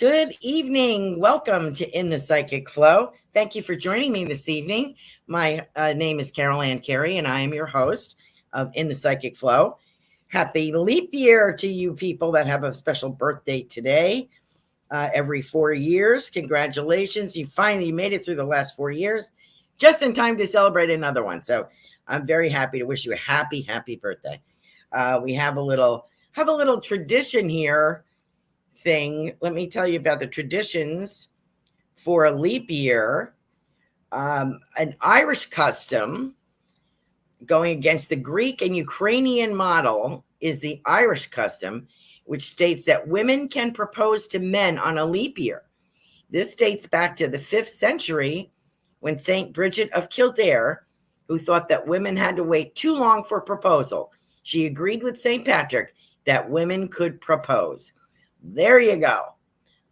Good evening. Welcome to In the Psychic Flow. Thank you for joining me this evening. My name is Carolan Carey, and I am your host of In the Psychic Flow. Happy leap year to you people that have a special birthday today. Every 4 years. Congratulations. You finally made it through the last 4 years, just in time to celebrate another one. So I'm very happy to wish you a happy birthday. We have a little tradition here thing. Let me tell you about the traditions for a leap year. An Irish custom going against the Greek and Ukrainian model is the Irish custom, which states that women can propose to men on a leap year. This dates back to the 5th century when St. Bridget of Kildare, who thought that women had to wait too long for proposal, she agreed with St. Patrick that women could propose. There you go.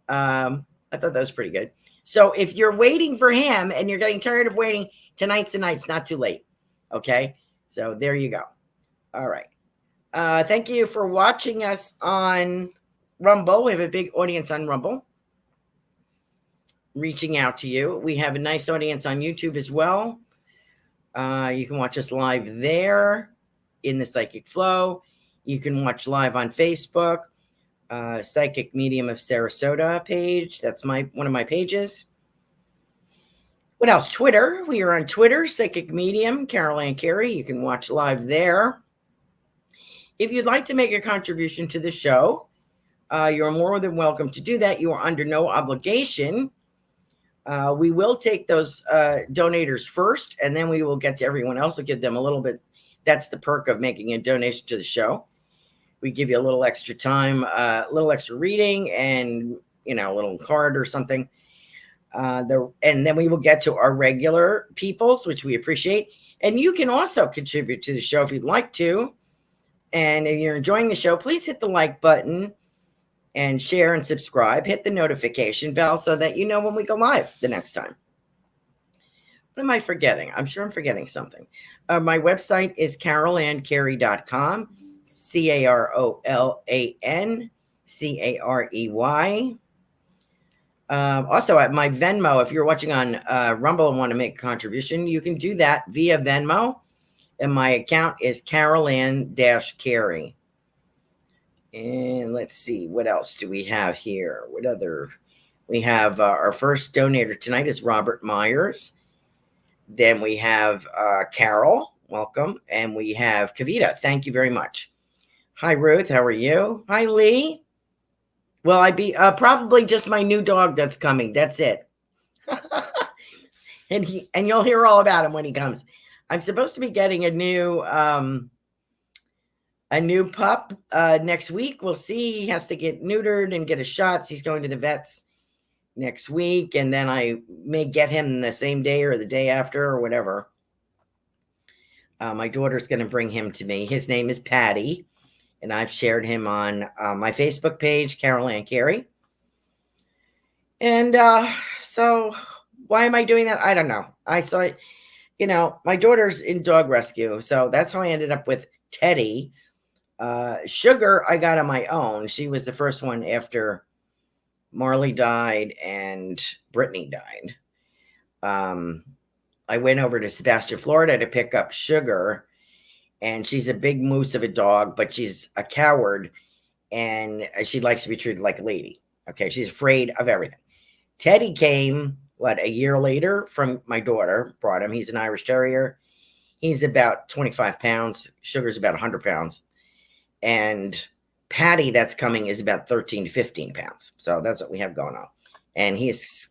I thought that was pretty good. So if you're waiting for him and you're getting tired of waiting, tonight's the night. It's not too late. Okay. So there you go. All right. Thank you for watching us on Rumble. We have a big audience on Rumble reaching out to you. We have a nice audience on YouTube as well. You can watch us live there in the Psychic Flow. You can watch live on Facebook. Psychic Medium of Sarasota page. That's one of my pages. What else? Twitter. We are on Twitter, Psychic Medium, Carolan Carey. You can watch live there. If you'd like to make a contribution to the show, you're more than welcome to do that. You are under no obligation. We will take those donators first, and then we will get to everyone else. We'll give them a little bit. That's the perk of making a donation to the show. We give you a little extra time, a little extra reading, and a little card or something. And then we will get to our regular peoples, which we appreciate. And you can also contribute to the show if you'd like to. And if you're enjoying the show, please hit the like button and share and subscribe. Hit the notification bell so that you know when we go live the next time. What am I forgetting? I'm sure I'm forgetting something. My website is carolancarey.com. CarolanCarey. Also at my Venmo, if you're watching on Rumble and want to make a contribution, you can do that via Venmo. And my account is Carolan-Carey. And let's see, what else do we have here? What other? We have our first donator tonight is Robert Myers. Then we have Carol, welcome. And we have Kavita, thank you very much. Hi, Ruth. How are you? Hi, Lee. Well, I'd be probably just my new dog that's coming. That's it. and you'll hear all about him when he comes. I'm supposed to be getting a new pup next week. We'll see. He has to get neutered and get his shots. He's going to the vets next week, and then I may get him the same day or the day after or whatever. My daughter's going to bring him to me. His name is Patty. And I've shared him on my Facebook page, Carolan Carey. And so why am I doing that? I don't know. I saw it, my daughter's in dog rescue. So that's how I ended up with Teddy. Sugar, I got on my own. She was the first one after Marley died and Brittany died. I went over to Sebastian, Florida to pick up Sugar. And she's a big moose of a dog, but she's a coward, and she likes to be treated like a lady. Okay, she's afraid of everything. Teddy came, a year later from my daughter, brought him. He's an Irish Terrier. He's about 25 pounds. Sugar's about 100 pounds. And Patty that's coming is about 13 to 15 pounds. So that's what we have going on. And he's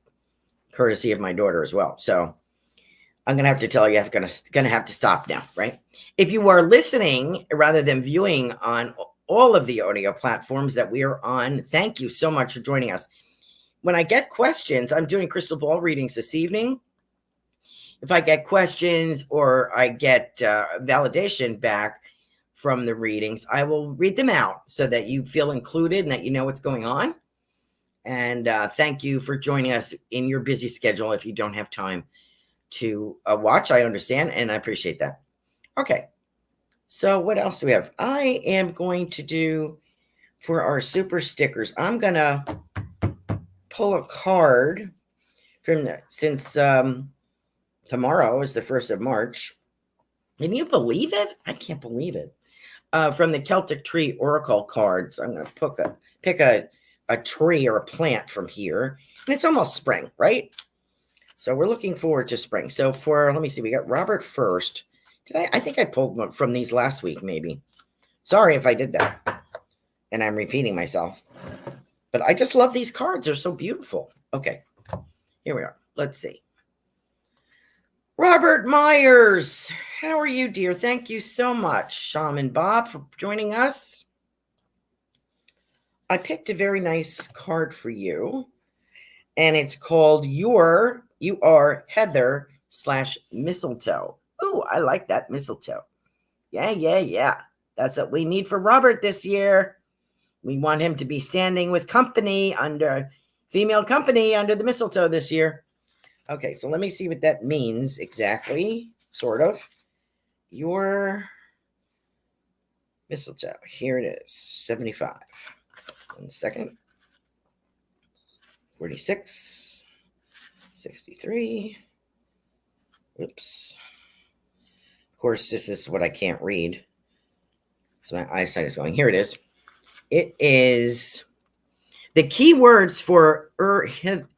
courtesy of my daughter as well. So I'm going to have to tell you, I'm going to have to stop now, right? If you are listening rather than viewing on all of the audio platforms that we are on, thank you so much for joining us. When I get questions, I'm doing crystal ball readings this evening. If I get questions or I get validation back from the readings, I will read them out so that you feel included and that you know what's going on. And thank you for joining us in your busy schedule. If you don't have time to watch, I understand, and I appreciate that. Okay, so what else do we have? I am going to do for our super stickers. I'm gonna pull a card since tomorrow is the 1st of March. Can you believe it? I can't believe it. From the Celtic Tree Oracle cards. I'm going to pick a tree or a plant from here. And it's almost spring, right? So we're looking forward to spring. So let me see, we got Robert first. I think I pulled one from these last week, maybe. Sorry if I did that. And I'm repeating myself. But I just love these cards. They're so beautiful. Okay, here we are. Let's see. Robert Myers, how are you, dear? Thank you so much, Shaman Bob, for joining us. I picked a very nice card for you, and it's called You Are Heather / Mistletoe. Ooh, I like that, mistletoe. Yeah. That's what we need for Robert this year. We want him to be standing with female company under the mistletoe this year. Okay, so let me see what that means exactly, sort of. Your mistletoe. Here it is, 75. 1 second. 46. 63. Oops. Of course, this is what I can't read. So my eyesight is going. Here it is. It is the key words for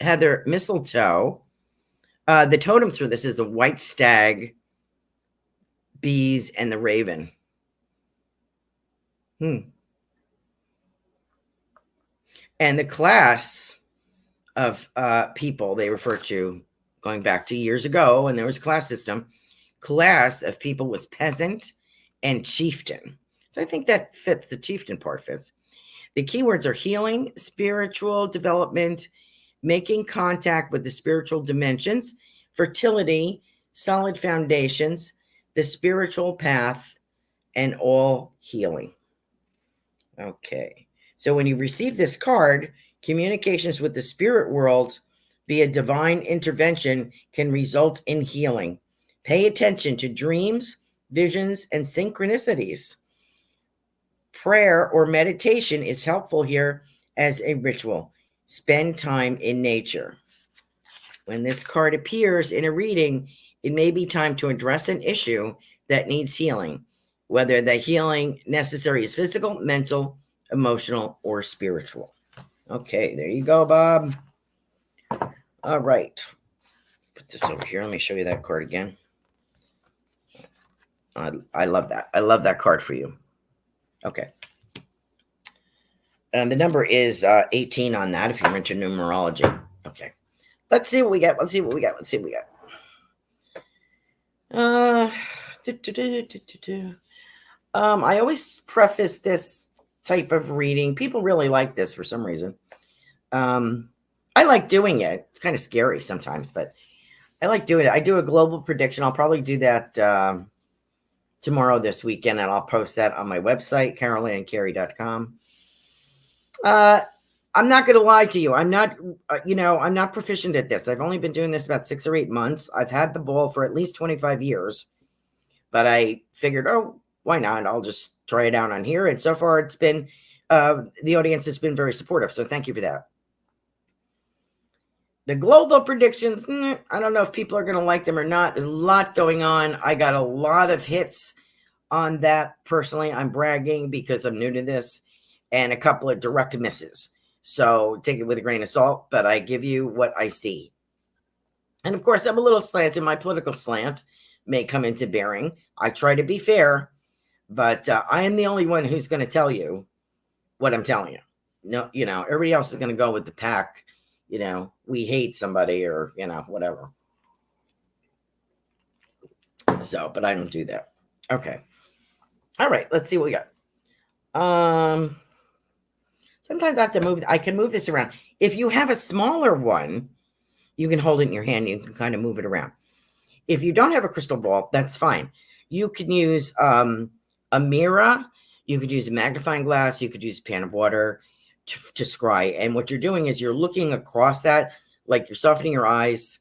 Heather mistletoe. The totems for this is the white stag, bees, and the raven. And the class of people they refer to, going back to years ago, and there was a class system, class of people was peasant and chieftain. So I think that fits, the chieftain part fits. The keywords are healing, spiritual development, making contact with the spiritual dimensions, fertility, solid foundations, the spiritual path, and all healing. Okay. So when you receive this card, communications with the spirit world via divine intervention can result in healing. Pay attention to dreams, visions, and synchronicities. Prayer or meditation is helpful here as a ritual. Spend time in nature. When this card appears in a reading, it may be time to address an issue that needs healing, whether the healing necessary is physical, mental, emotional, or spiritual. Okay, there you go, Bob. All right. Put this over here. Let me show you that card again. I love that. I love that card for you. Okay. And the number is 18 on that if you're into numerology. Okay. Let's see what we got. I always preface this type of reading. People really like this for some reason. I like doing it. It's kind of scary sometimes, but I like doing it. I do a global prediction. I'll probably do that tomorrow, this weekend, and I'll post that on my website, carolancarey.com. I'm not going to lie to you. I'm not proficient at this. I've only been doing this about 6 or 8 months. I've had the ball for at least 25 years, but I figured, why not? I'll just try it out on here. And so far it's been, the audience has been very supportive. So thank you for that. The global predictions, I don't know if people are going to like them or not. There's a lot going on. I got a lot of hits on that. Personally, I'm bragging because I'm new to this, and a couple of direct misses. So take it with a grain of salt, but I give you what I see. And of course, I'm a little slanted. My political slant may come into bearing. I try to be fair, but I am the only one who's going to tell you what I'm telling you. No, everybody else is going to go with the pack. We hate somebody or, whatever. So, but I don't do that. Okay. All right. Let's see what we got. Sometimes I have to move. I can move this around. If you have a smaller one, you can hold it in your hand. You can kind of move it around. If you don't have a crystal ball, that's fine. You can use a mirror. You could use a magnifying glass. You could use a pan of water to scry. And what you're doing is you're looking across that, like you're softening your eyes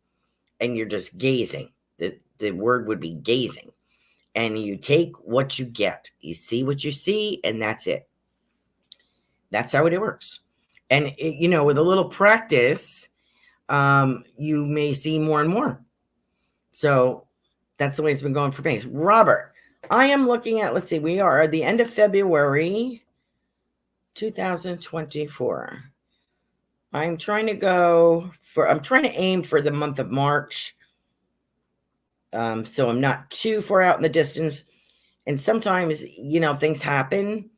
and you're just gazing. The word would be gazing. And you take what you get. You see what you see, and that's it. That's how it works. And, with a little practice, you may see more and more. So that's the way it's been going for me. Robert, I am looking at, let's see, we are at the end of February 2024. I'm trying to aim for the month of March. So I'm not too far out in the distance. And sometimes, things happen.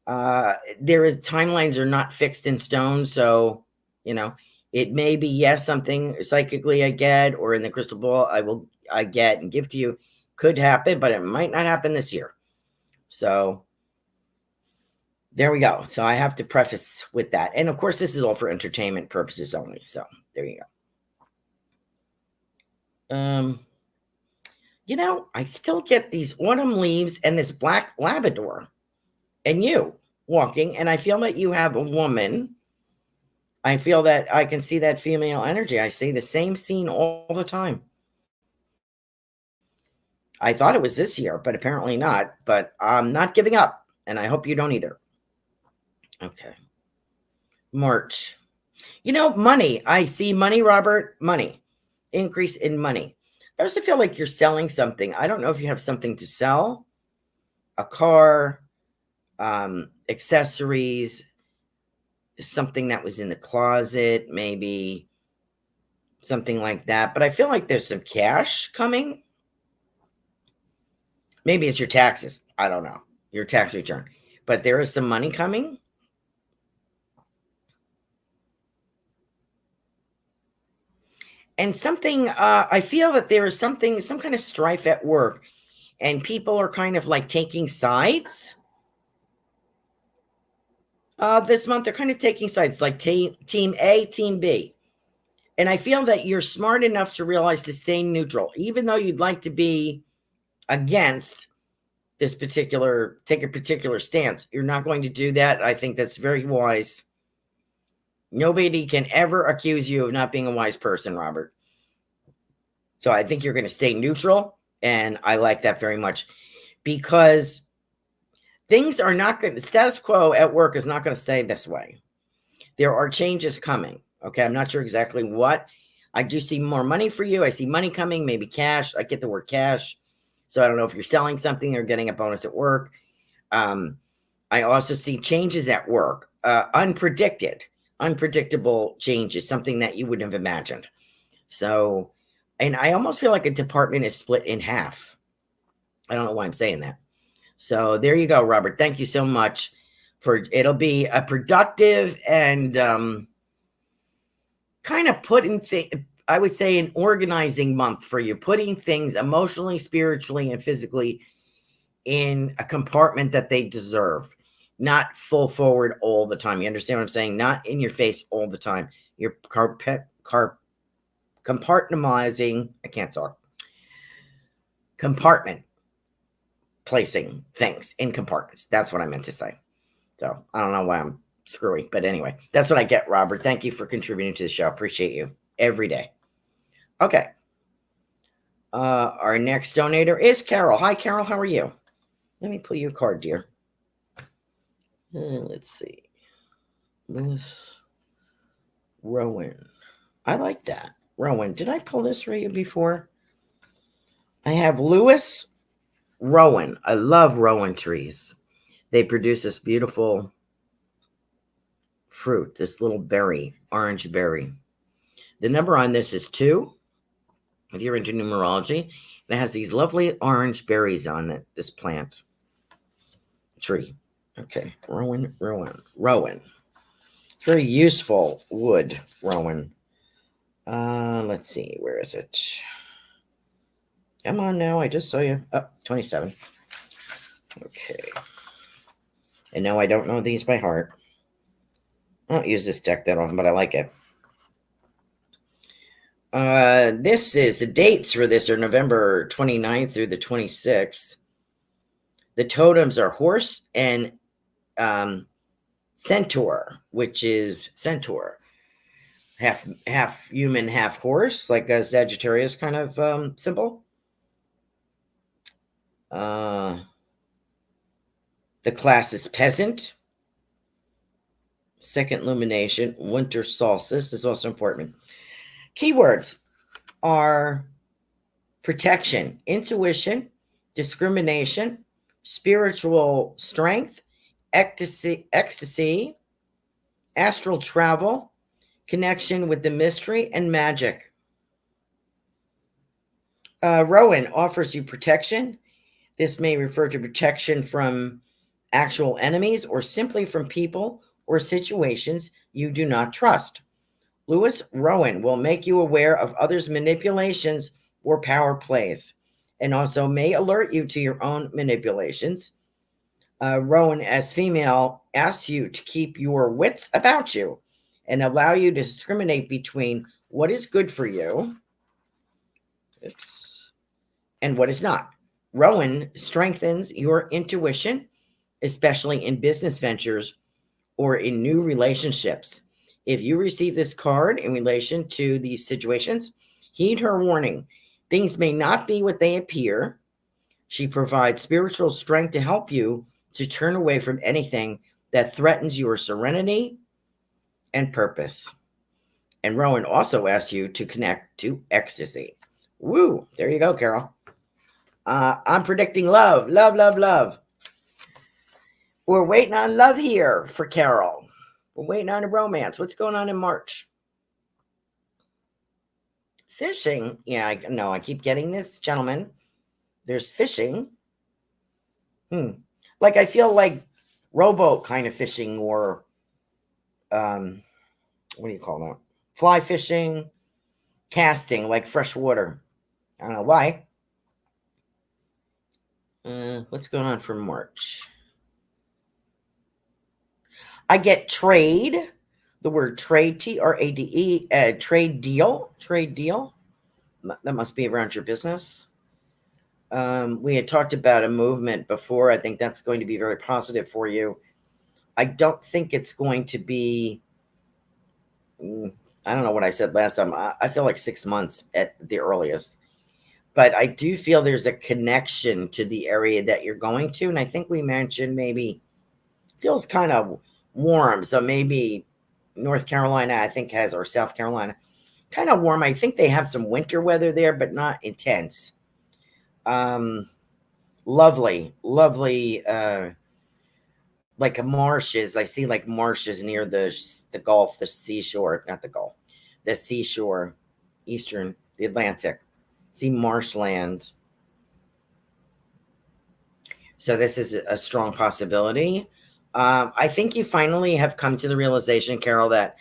Timelines are not fixed in stone. So, it may be, yes, something psychically I get, or in the crystal ball I get and give to you could happen, but it might not happen this year. So there we go. So I have to preface with that. And of course, this is all for entertainment purposes only. So there you go. I still get these autumn leaves and this black Labrador and you walking, and I feel that you have a woman. I feel that I can see that female energy. I see the same scene all the time. I thought it was this year, but apparently not. But I'm not giving up, and I hope you don't either. Okay. March. Money. I see money, Robert. Money. Increase in money. I also feel like you're selling something. I don't know if you have something to sell. A car, accessories, something that was in the closet, maybe something like that. But I feel like there's some cash coming. Maybe it's your taxes. I don't know. Your tax return. But there is some money coming. And something, I feel that there is some kind of strife at work. And people are kind of like taking sides. This month, they're kind of taking sides, like team A, team B. And I feel that you're smart enough to realize to stay neutral, even though you'd like to be against this take a particular stance. You're not going to do that. I think that's very wise. Nobody can ever accuse you of not being a wise person, Robert. So I think you're going to stay neutral. And I like that very much, because things are not good. The status quo at work is not going to stay this way. There are changes coming. Okay. I'm not sure exactly what. I do see more money for you. I see money coming, maybe cash. I get the word cash. So I don't know if you're selling something or getting a bonus at work. I also see changes at work, unpredictable changes, something that you wouldn't have imagined. So, and I almost feel like a department is split in half. I don't know why I'm saying that. So there you go, Robert. Thank you so much it'll be a productive and kind of I would say an organizing month for you, putting things emotionally, spiritually, and physically in a compartment that they deserve, not full forward all the time. You understand what I'm saying? Not in your face all the time. You're compartmentalizing. I can't talk. Compartment placing things in compartments. That's what I meant to say. So I don't know why I'm screwy, but anyway, that's what I get, Robert. Thank you for contributing to the show. Appreciate you every day. Okay. Our next donator is Carol. Hi, Carol. How are you? Let me pull your card, dear. Let's see. This Rowan. I like that. Rowan. Did I pull this for you before? I have Lewis Rowan. I love Rowan trees. They produce this beautiful fruit, this little berry, orange berry. The number on this is 2. If you're into numerology, it has these lovely orange berries on it, this plant tree. Okay, Rowan. Very useful wood, Rowan. Let's see, where is it? Come on now, I just saw you. Oh, 27. Okay. And no, I don't know these by heart. I don't use this deck that often, but I like it. This is the dates for this are November 29th through the 26th. The totems are horse and centaur, which is centaur. Half human, half horse, like a Sagittarius kind of symbol. The class is peasant. second lumination, winter solstice is also important. Keywords are protection, intuition, discrimination, spiritual strength, ecstasy, astral travel, connection with the mystery, and magic. Rowan offers you protection. This may refer to protection from actual enemies or simply from people or situations you do not trust. Lewis Rowan will make you aware of others' manipulations or power plays, and also may alert you to your own manipulations. Rowan, as female, asks you to keep your wits about you and allow you to discriminate between what is good for you and what is not. Rowan strengthens your intuition, especially in business ventures or in new relationships. If you receive this card in relation to these situations, heed her warning. Things may not be what they appear. She provides spiritual strength to help you to turn away from anything that threatens your serenity and purpose. And Rowan also asks you to connect to ecstasy. Woo! There you go, Carol. I'm predicting love, love, love, love. We're waiting on love here for Carol. We're waiting on a romance. What's going on in March? Fishing. Yeah, I know. I keep getting this, gentlemen. There's fishing. Like I feel like rowboat kind of fishing, or what do you call that? Fly fishing, casting, like fresh water. I don't know why. What's going on for March? I get trade, the word trade, T-R-A-D-E, trade deal. That must be around your business. We had talked about a movement before. I think that's going to be very positive for you. I don't think it's going to be, I don't know what I said last time. I feel like 6 months at the earliest. But I do feel there's a connection to the area that you're going to. And I think we mentioned maybe feels kind of warm. So maybe North Carolina, I think, has, or South Carolina, kind of warm. I think they have some winter weather there, but not intense. Lovely, like marshes. I see like marshes near the Gulf, the seashore, not the Gulf, the seashore, the Atlantic. See marshland. So this is a strong possibility. I think you finally have come to the realization, Carol, that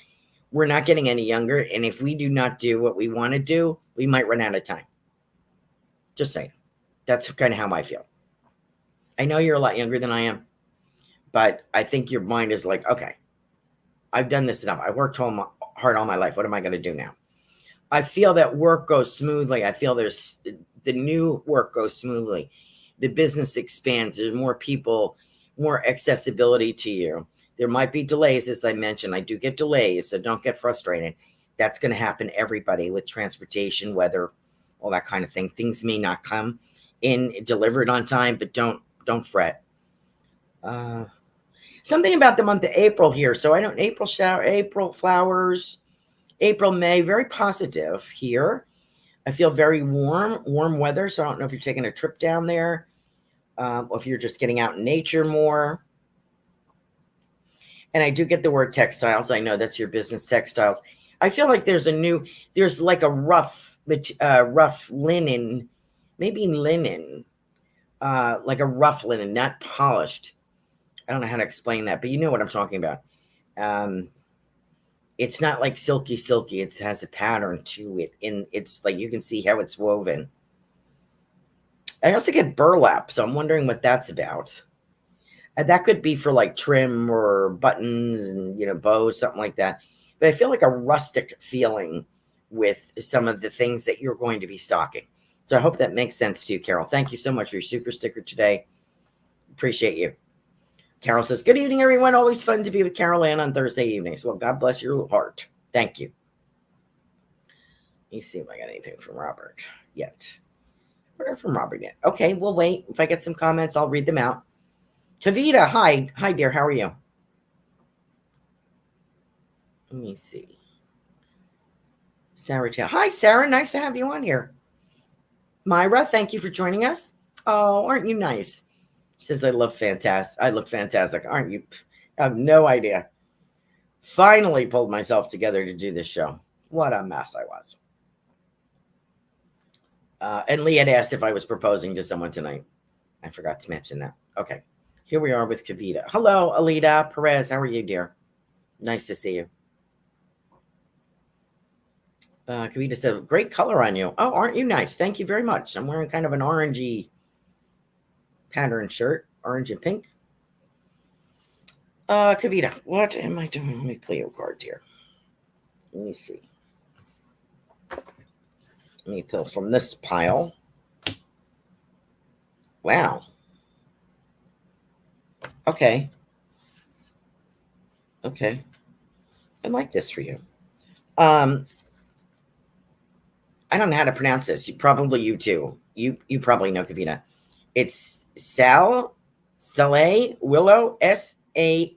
we're not getting any younger. And if we do not do what we want to do, we might run out of time. Just saying. That's kind of how I feel. I know you're a lot younger than I am, but I think your mind is like, okay, I've done this enough. I worked hard all my life. What am I going to do now? I feel that work goes smoothly. I feel there's the new work goes smoothly. The business expands. There's more people, more accessibility to you. There might be delays, as I mentioned. I do get delays, so don't get frustrated. That's going to happen, everybody, with transportation, weather, all that kind of thing. Things may not come in delivered on time, but don't fret. Something about the month of April here. So I don't, April flowers, April, May, very positive here. I feel very warm weather. So I don't know if you're taking a trip down there, or if you're just getting out in nature more. And I do get the word textiles. I know that's your business, textiles. I feel like there's like a rough linen, maybe linen, like a rough linen, not polished. I don't know how to explain that, but you know what I'm talking about. It's not like silky. It has a pattern to it, and it's like you can see how it's woven. I also get burlap, so I'm wondering what that's about. That could be for like trim or buttons and bows, something like that. But I feel like a rustic feeling with some of the things that you're going to be stocking. So I hope that makes sense to you, Carol. Thank you so much for your super sticker today. Appreciate you. Carol says, good evening, everyone. Always fun to be with Carolan on Thursday evenings. Well, God bless your heart. Thank you. Let me see if I got anything from Robert yet. Where from Robert yet? Okay, we'll wait. If I get some comments, I'll read them out. Kavita, hi. Hi, dear. How are you? Let me see. Sarah. Hi, Sarah. Nice to have you on here. Myra, thank you for joining us. Oh, aren't you nice? She says, I look fantastic. Aren't you? I have no idea. Finally pulled myself together to do this show. What a mess I was. And Lee had asked if I was proposing to someone tonight. I forgot to mention that. Okay. Here we are with Kavita. Hello, Alita Perez. How are you, dear? Nice to see you. Kavita said, great color on you. Oh, aren't you nice? Thank you very much. I'm wearing kind of an orangey pattern shirt, orange and pink. Kavita, what am I doing? Let me play your card here. Let me see. Let me pull from this pile. Wow. Okay. Okay. I like this for you. I don't know how to pronounce this. You too. You probably know, Kavita. It's Sale Willow, Saille,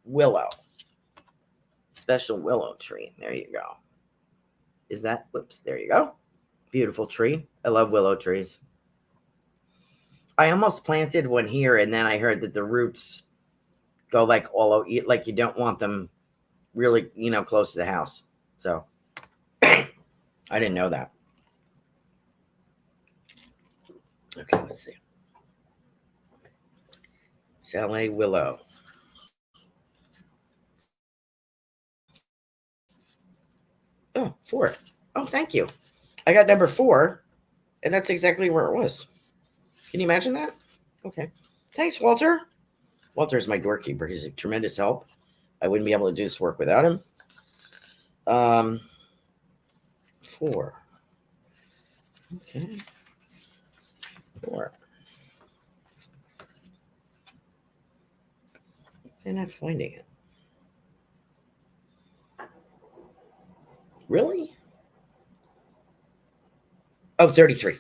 Willow. Special willow tree. There you go. Is that, whoops, there you go. Beautiful tree. I love willow trees. I almost planted one here, and then I heard that the roots go like like you don't want them really, close to the house. So I didn't know that. Okay, let's see. Saille Willow. Oh, 4. Oh, thank you. I got number 4, and that's exactly where it was. Can you imagine that? Okay. Thanks, Walter. Walter is my doorkeeper. He's a tremendous help. I wouldn't be able to do this work without him. 4. Okay. 4. They're not finding it. Really? Oh, 33.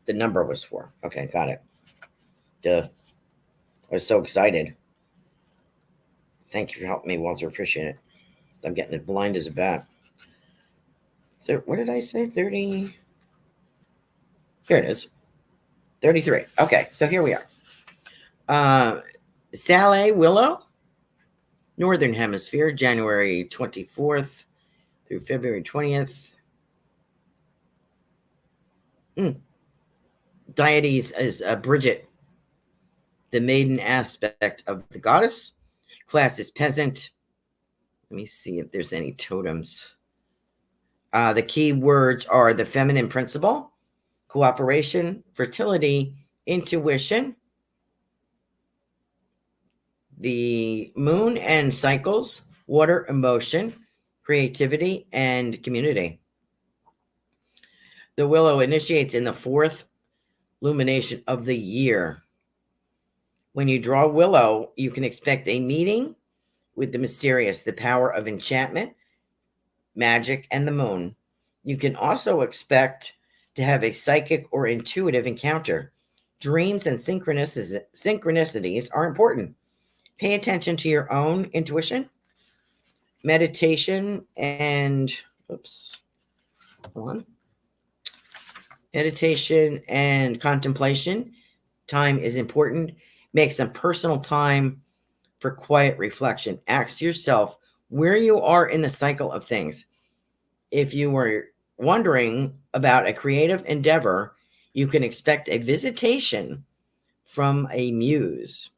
The number was 4. Okay, got it. Duh. I was so excited. Thank you for helping me, Walter. Appreciate it. I'm getting as blind as a bat. What did I say? 30. Here it is. 33. Okay, so here we are. Saille Willow, Northern Hemisphere, January 24th through February 20th. Deities is Bridget, the maiden aspect of the goddess. Class is peasant. Let me see if there's any totems. The key words are the feminine principle, cooperation, fertility, intuition, the moon and cycles, water, emotion, creativity, and community. The willow initiates in the 4th lumination of the year. When you draw willow, you can expect a meeting with the mysterious, the power of enchantment, magic, and the moon. You can also expect to have a psychic or intuitive encounter. Dreams and synchronicities are important. Pay attention to your own intuition, meditation, and meditation and contemplation. Time is important. Make some personal time for quiet reflection. Ask yourself where you are in the cycle of things. If you were wondering about a creative endeavor, you can expect a visitation from a muse.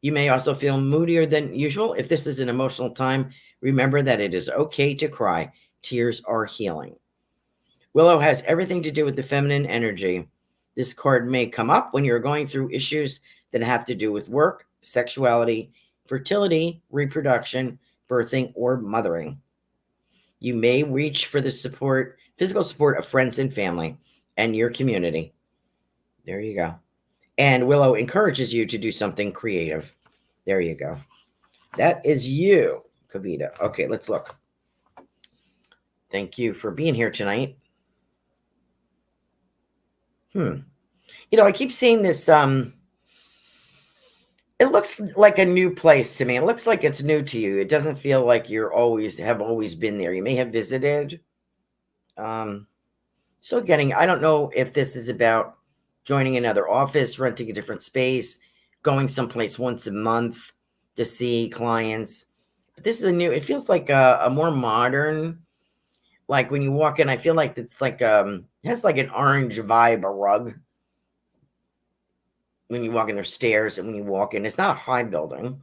You may also feel moodier than usual. If this is an emotional time, remember that it is okay to cry. Tears are healing. Willow has everything to do with the feminine energy. This card may come up when you're going through issues that have to do with work, sexuality, fertility, reproduction, birthing, or mothering. You may reach for the physical support of friends and family and your community. There you go. And Willow encourages you to do something creative. There you go. That is you, Kavita. Okay, let's look. Thank you for being here tonight. I keep seeing this It looks like a new place to me. It looks like it's new to you. It doesn't feel like you're always been there. You may have visited. Um, Still getting, I don't know if this is about joining another office, renting a different space, going someplace once a month to see clients. But this is it feels like a more modern, like when you walk in, I feel like it's like, it has like an orange vibe, a rug. When you walk in, there's stairs, and when you walk in, it's not a high building.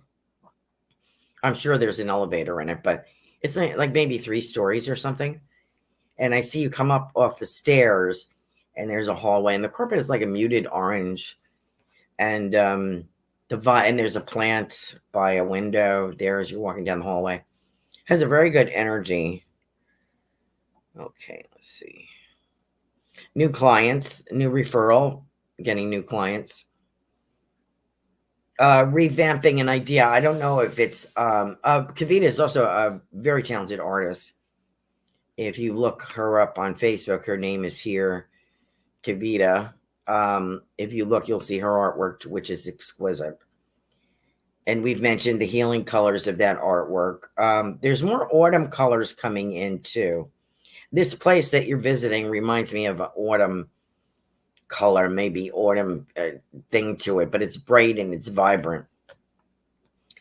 I'm sure there's an elevator in it, but it's like maybe 3 stories or something. And I see you come up off the stairs, and there's a hallway, and the carpet is like a muted orange, and and there's a plant by a window there as you're walking down the hallway. Has a very good energy. Okay, let's see. New clients, new referral, getting new clients. Revamping an idea. I don't know if it's Kavita is also a very talented artist. If you look her up on Facebook, her name is here, Kavita. If you look, you'll see her artwork, which is exquisite. And we've mentioned the healing colors of that artwork. There's more autumn colors coming in too. This place that you're visiting reminds me of an autumn color, maybe autumn thing to it, but it's bright and it's vibrant.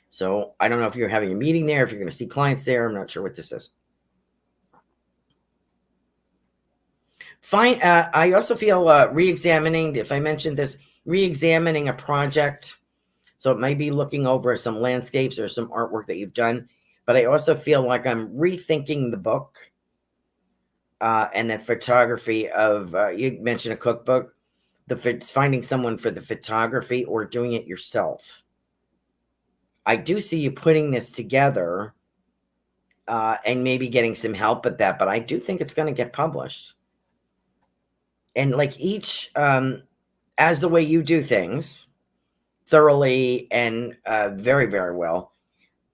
So I don't know if you're having a meeting there, if you're going to see clients there. I'm not sure what this is. Fine. I also feel re-examining, if I mentioned this, re-examining a project. So it might be looking over some landscapes or some artwork that you've done. But I also feel like I'm rethinking the book and the photography of, you mentioned a cookbook, finding someone for the photography or doing it yourself. I do see you putting this together and maybe getting some help at that, but I do think it's going to get published. And like each, as the way you do things, thoroughly and very, very well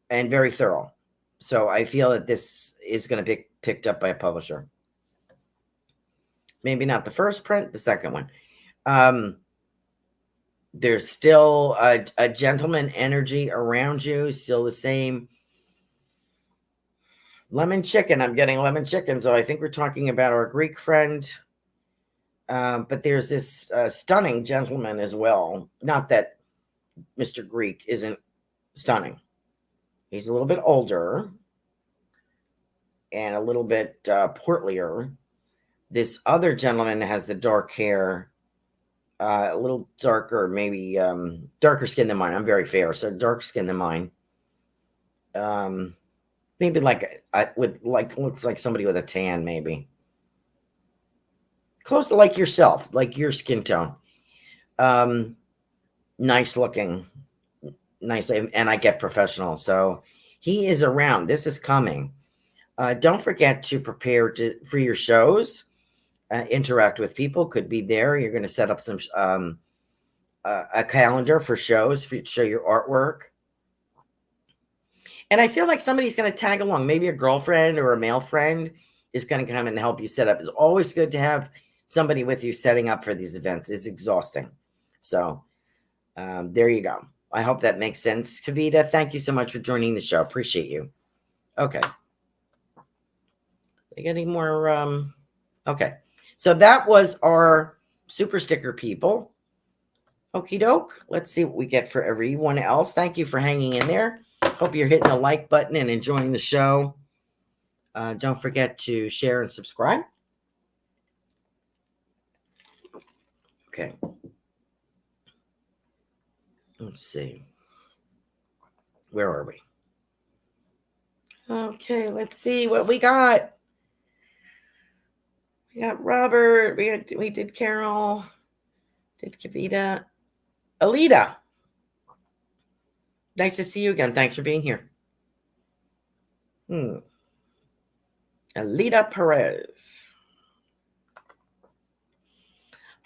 and very thorough. So I feel that this is going to be picked up by a publisher. Maybe not the first print, the second one. There's still a gentleman energy around you, still the same. Lemon chicken. I'm getting lemon chicken. So I think we're talking about our Greek friend. But there's this stunning gentleman as well. Not that Mr. Greek isn't stunning. He's a little bit older and a little bit portlier. This other gentleman has the dark hair, a little darker, maybe darker skin than mine. I'm very fair, so dark skin than mine. Maybe looks like somebody with a tan, maybe. Close to like yourself, like your skin tone. Nice looking, nice, and I get professional. So he is around. This is coming. Don't forget to prepare for your shows. Interact with people. Could be there. You're going to set up some a calendar for shows for you to show your artwork. And I feel like somebody's going to tag along. Maybe a girlfriend or a male friend is going to come and help you set up. It's always good to have somebody with you setting up for these events. It's exhausting. So there you go. I hope that makes sense. Kavita, thank you so much for joining the show. Appreciate you. Okay. We got any more? Okay. So that was our super sticker people. Okie doke. Let's see what we get for everyone else. Thank you for hanging in there. Hope you're hitting the like button and enjoying the show. Don't forget to share and subscribe. Okay. Let's see. Where are we? Okay, let's see what we got. We got Robert. We did Carol. Did Kavita. Alita. Nice to see you again. Thanks for being here. Alita Perez.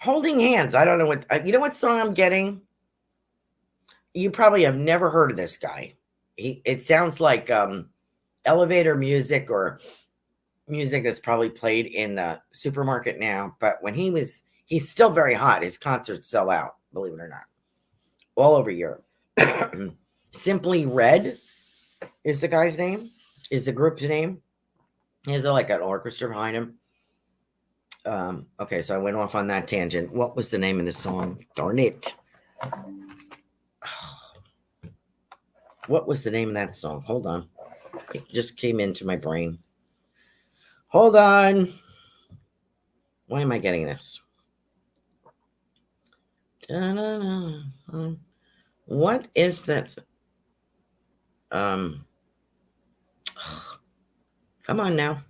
Holding Hands. I don't know what, you know what song I'm getting? You probably have never heard of this guy. It sounds like elevator music or music that's probably played in the supermarket now. But when he's still very hot. His concerts sell out, believe it or not, all over Europe. Simply Red is the guy's name, is the group's name. He has like an orchestra behind him. Okay, so I went off on that tangent. What was the name of the song? Darn it. What was the name of that song? Hold on. It just came into my brain. Hold on. Why am I getting this? What is that? Come on now.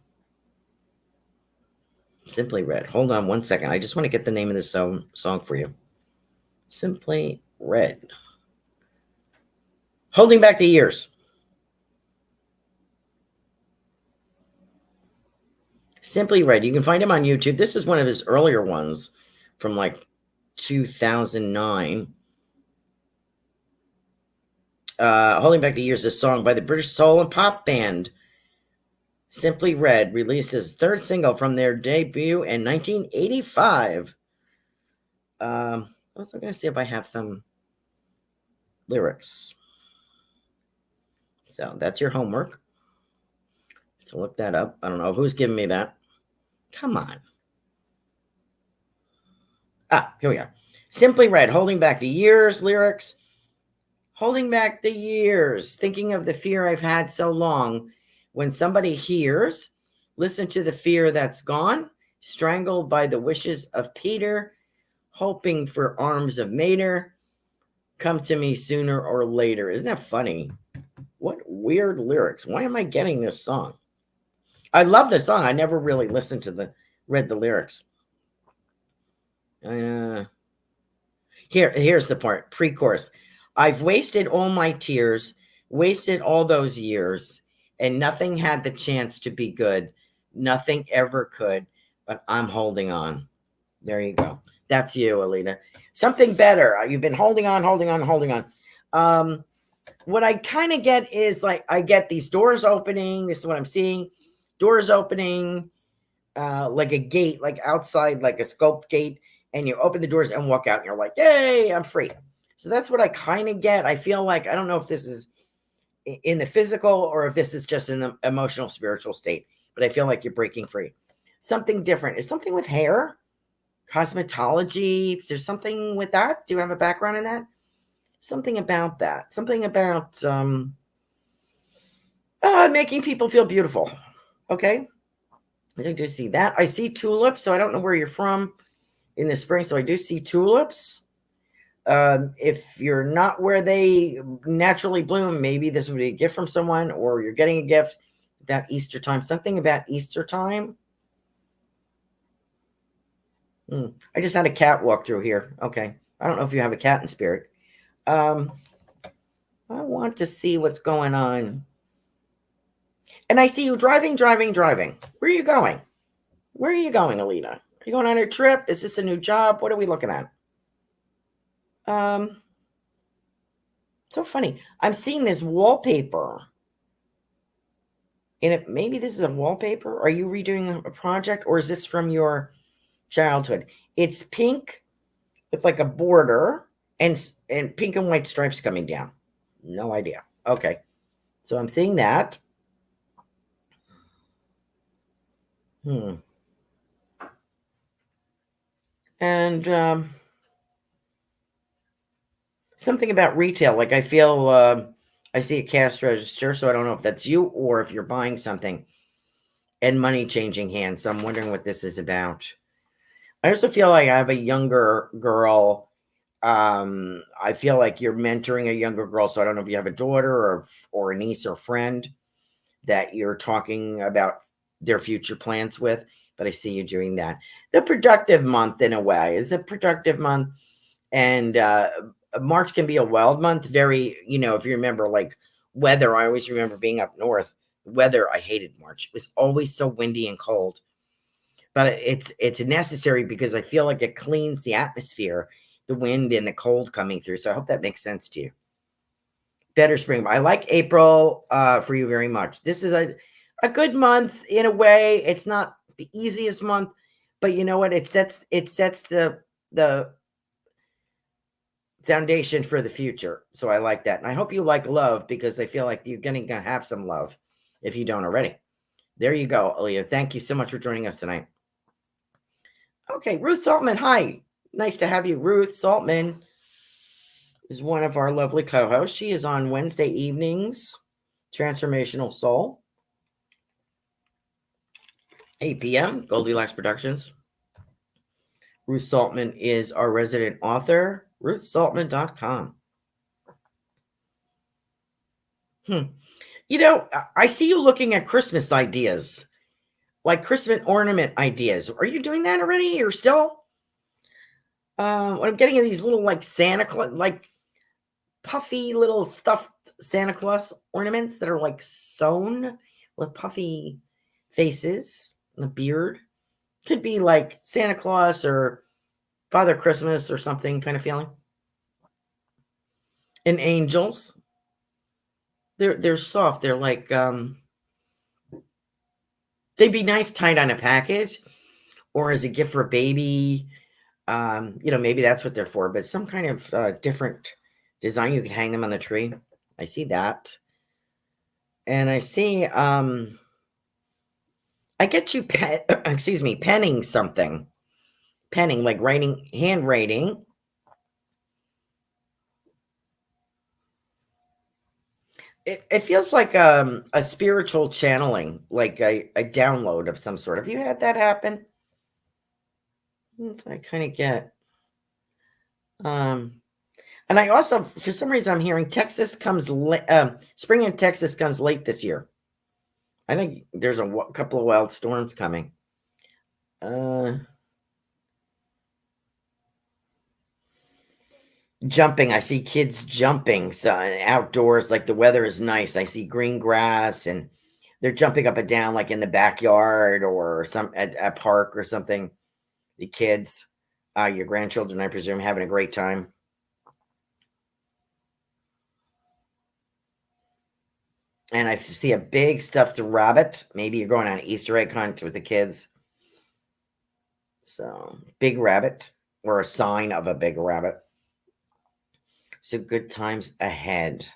Simply Red. Hold on one second. I just want to get the name of this song for you. Simply Red. Holding Back the Years. Simply Red. You can find him on YouTube. This is one of his earlier ones from like 2009. Holding Back the Years, a song by the British soul and pop band Simply Red, released his third single from their debut in 1985. I was going to see if I have some lyrics. So that's your homework. So look that up. I don't know who's giving me that. Come on. Here we are. Simply Red, Holding Back the Years, lyrics. Holding back the years, thinking of the fear I've had so long. When somebody hears, listen to the fear that's gone, strangled by the wishes of Peter, hoping for arms of Mater, come to me sooner or later. Isn't that funny? What weird lyrics. Why am I getting this song? I love the song. I never really listened to read the lyrics. Here's the part, pre-chorus. I've wasted all my tears, wasted all those years, and nothing had the chance to be good. Nothing ever could, but I'm holding on. There you go. That's you, Alita. Something better. You've been holding on. What I kind of get is like, I get these doors opening. This is what I'm seeing. Doors opening, like a gate, like outside, like a sculpt gate. And you open the doors and walk out and you're like, yay, I'm free. So that's what I kind of get. I feel like, I don't know if this is in the physical or if this is just in the emotional, spiritual state, but I feel like you're breaking free. Something different. Is something with hair, cosmetology? Is there something with that? Do you have a background in that? Something about that. Something about making people feel beautiful. Okay. I do see that. I see tulips. So I don't know where you're from in the spring. So I do see tulips. If you're not where they naturally bloom, maybe this would be a gift from someone, or you're getting a gift about Easter time. Something about Easter time. I just had a cat walk through here. Okay. I don't know if you have a cat in spirit. I want to see what's going on. And I see you driving. Where are you going? Where are you going, Alita? Are you going on a trip? Is this a new job? What are we looking at? So funny. I'm seeing this wallpaper. And maybe this is a wallpaper. Are you redoing a project, or is this from your childhood? It's pink with like a border and pink and white stripes coming down. No idea. Okay. So I'm seeing that. And something about retail. Like I feel I see a cash register, so I don't know if that's you or if you're buying something, and money changing hands. So I'm wondering what this is about. I also feel like I have a younger girl. I feel like you're mentoring a younger girl. So I don't know if you have a daughter or a niece or friend that you're talking about their future plans with, but I see you doing that. The productive month, in a way, is a productive month. And March can be a wild month. Very, if you remember, like weather, I always remember being up north. Weather, I hated March. It was always so windy and cold. But it's necessary because I feel like it cleans the atmosphere, the wind and the cold coming through. So I hope that makes sense to you. Better spring. I like April for you very much. This is a good month in a way. It's not the easiest month, but you know what? It sets the foundation for the future. So I like that. And I hope you like love, because I feel like you're going to have some love if you don't already. There you go, Aaliyah. Thank you so much for joining us tonight. Okay, Ruth Saltman. Hi. Nice to have you. Ruth Saltman is one of our lovely co-hosts. She is on Wednesday evenings, Transformational Soul, 8 p.m., Goldylocks Productions. Ruth Saltman is our resident author, ruthsaltman.com. You know, I see you looking at Christmas ideas, like Christmas ornament ideas. Are you doing that already? Or still? I'm getting these little like Santa Claus, like puffy little stuffed Santa Claus ornaments that are like sewn with puffy faces and a beard. Could be like Santa Claus or Father Christmas or something kind of feeling. And angels. They're soft. They're like they'd be nice tied on a package or as a gift for a baby. You know, maybe that's what they're for, but some kind of different design. You could hang them on the tree. I see that. And I see I get you penning something. Penning, like writing, handwriting. It feels like a spiritual channeling, like a download of some sort. Have you had that happen? So I kind of get. And I also, for some reason, I'm hearing Texas comes spring in Texas comes late this year. I think there's a couple of wild storms coming. Jumping. I see kids jumping. So outdoors, like the weather is nice. I see green grass and they're jumping up and down, like in the backyard or at a park or something. The kids, your grandchildren, I presume, having a great time. And I see a big stuffed rabbit. Maybe you're going on an Easter egg hunt with the kids. So, big rabbit or a sign of a big rabbit. So, good times ahead.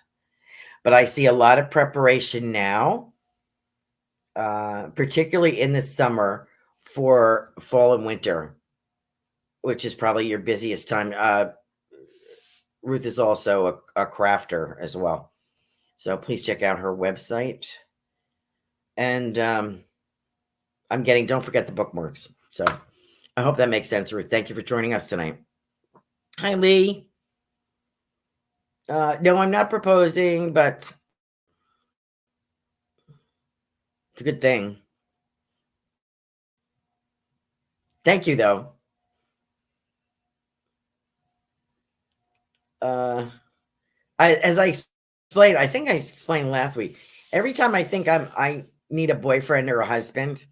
But I see a lot of preparation now, particularly in the summer for fall and winter, which is probably your busiest time. Ruth is also a crafter as well. So please check out her website. And don't forget the bookmarks. So I hope that makes sense, Ruth. Thank you for joining us tonight. Hi, Lee. No, I'm not proposing, but it's a good thing. Thank you, though. As I explained, I think I explained last week, every time I think I need a boyfriend or a husband,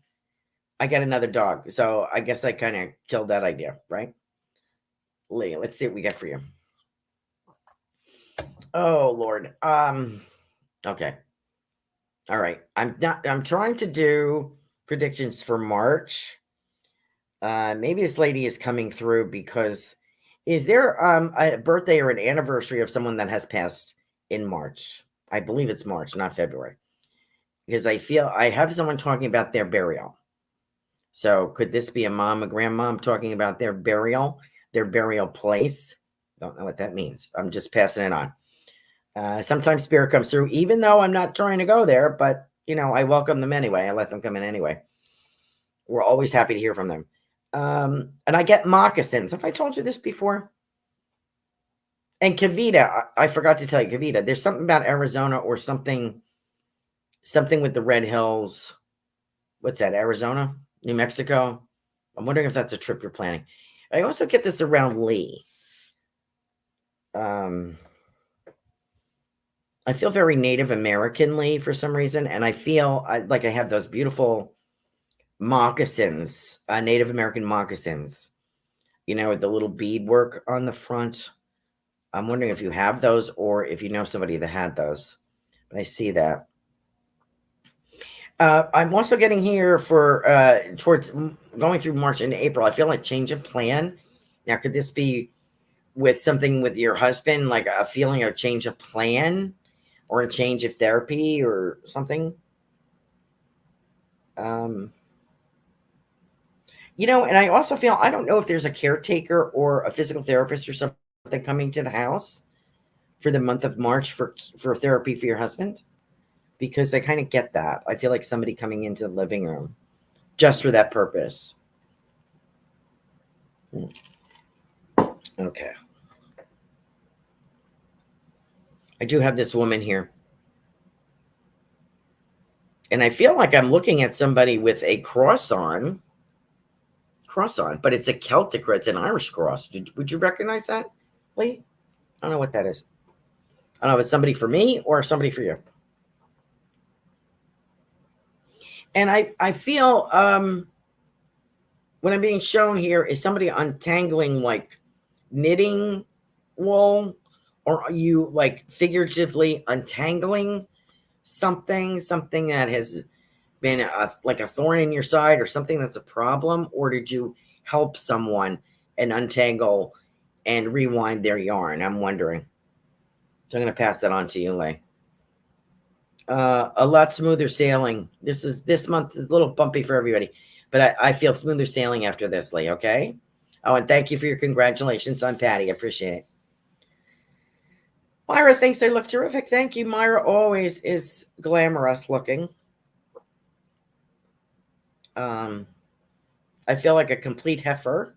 I get another dog. So I guess I kind of killed that idea, right? Lee, let's see what we get for you. Oh, Lord. Okay. All right. I'm trying to do predictions for March. Maybe this lady is coming through because is there a birthday or an anniversary of someone that has passed in March? I believe it's March, not February. Because I feel I have someone talking about their burial. So could this be a mom, a grandmom talking about their burial place? Don't know what that means. I'm just passing it on. Sometimes spirit comes through, even though I'm not trying to go there, but I welcome them anyway. I let them come in anyway. We're always happy to hear from them. And I get moccasins. Have I told you this before? And Kavita, I forgot to tell you, Kavita, there's something about Arizona or something with the Red Hills. What's that? Arizona? New Mexico? I'm wondering if that's a trip you're planning. I also get this around Lee. I feel very Native American-ly for some reason, and I feel like I have those beautiful moccasins, Native American moccasins, with the little beadwork on the front. I'm wondering if you have those or if you know somebody that had those. But I see that. I'm also getting here for towards going through March into April. I feel like change of plan. Now, could this be with something with your husband, like a feeling of change of plan or a change of therapy or something. And I also feel, I don't know if there's a caretaker or a physical therapist or something coming to the house for the month of March for therapy for your husband, because I kind of get that. I feel like somebody coming into the living room just for that purpose. Okay. I do have this woman here. And I feel like I'm looking at somebody with a cross on, but it's a Celtic, it's an Irish cross. Would you recognize that, Lee? I don't know what that is. I don't know if it's somebody for me or somebody for you. And I feel what I'm being shown here is somebody untangling like knitting wool, or are you like figuratively untangling something that has been like a thorn in your side or something that's a problem, or did you help someone and untangle and rewind their yarn? I'm wondering. So I'm going to pass that on to you, Lay. A lot smoother sailing. This month is a little bumpy for everybody, but I feel smoother sailing after this, Lee. Okay. Oh, and thank you for your congratulations on Patty. I appreciate it. Myra thinks I look terrific. Thank you. Myra always is glamorous looking. I feel like a complete heifer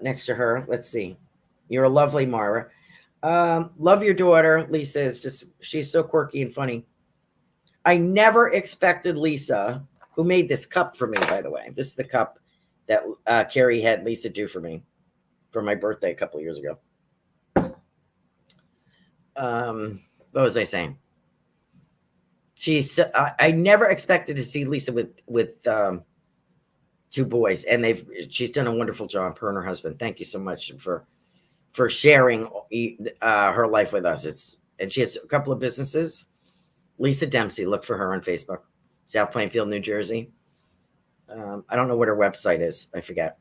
next to her. Let's see. You're a lovely Myra. Love your daughter. Lisa is she's so quirky and funny. I never expected Lisa, who made this cup for me, by the way. This is the cup that Carrie had Lisa do for me for my birthday a couple of years ago. What was I saying? I never expected to see Lisa with two boys, and she's done a wonderful job, her and her husband. Thank you so much for sharing her life with us. And she has a couple of businesses. Lisa Dempsey, look for her on Facebook, South Plainfield, New Jersey. I don't know what her website is. I forget.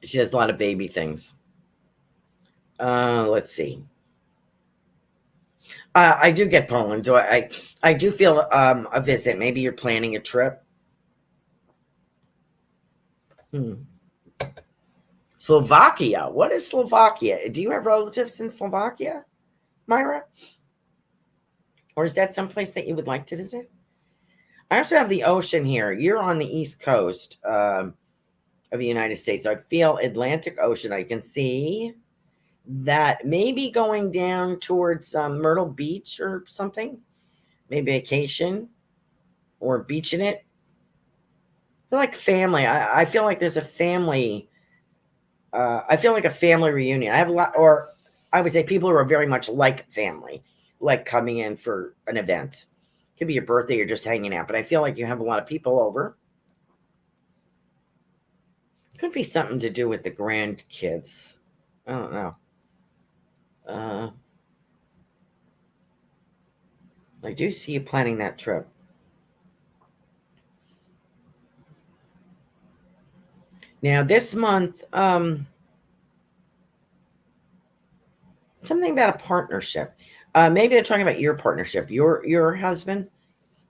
She does a lot of baby things. Let's see. I do get Poland. I do feel a visit. Maybe you're planning a trip. Slovakia. What is Slovakia? Do you have relatives in Slovakia, Myra? Or is that someplace that you would like to visit? I also have the ocean here. You're on the East Coast of the United States. I feel Atlantic Ocean. I can see that maybe going down towards Myrtle Beach or something. Maybe vacation or beach in it. I feel like family. I feel like there's a family. I feel like a family reunion. I have a lot, or I would say people who are very much like family, like coming in for an event. Could be your birthday or just hanging out, but I feel like you have a lot of people over. Could be something to do with the grandkids. I don't know. I do see you planning that trip. Now this month, something about a partnership. Maybe they're talking about your partnership, your husband,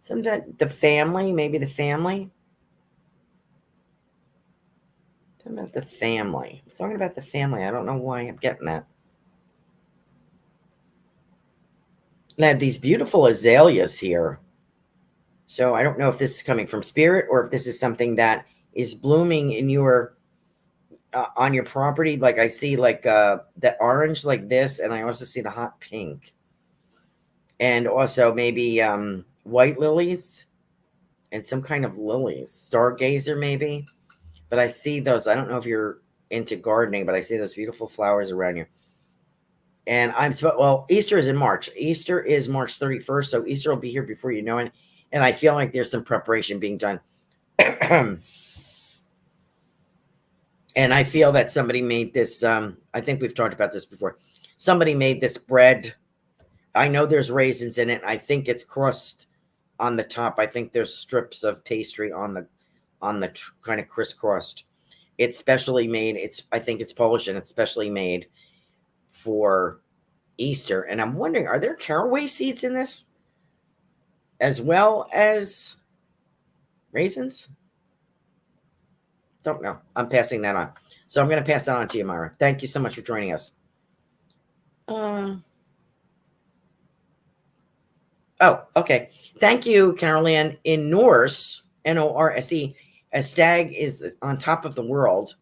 something about the family, maybe the family. Something about the family. I'm talking about the family. I don't know why I'm getting that. And I have these beautiful azaleas here. So I don't know if this is coming from spirit or if this is something that is blooming in your on your property. Like I see like the orange like this, and I also see the hot pink. And also maybe white lilies and some kind of lilies, stargazer maybe. But I see those. I don't know if you're into gardening, but I see those beautiful flowers around you. And Easter is in March. Easter is March 31st. So Easter will be here before you know it. And I feel like there's some preparation being done. And I feel that somebody made this. I think we've talked about this before. Somebody made this bread. I know there's raisins in it. I think it's crust on the top. I think there's strips of pastry on the kind of crisscrossed. It's specially made. I think it's Polish, and it's specially made for Easter. And I'm wondering, are there caraway seeds in this as well as raisins? Don't know. I'm passing that on. So I'm going to pass that on to you, Myra. Thank you so much for joining us. Oh, okay. Thank you, Carolan. In Norse, Norse, a stag is on top of the world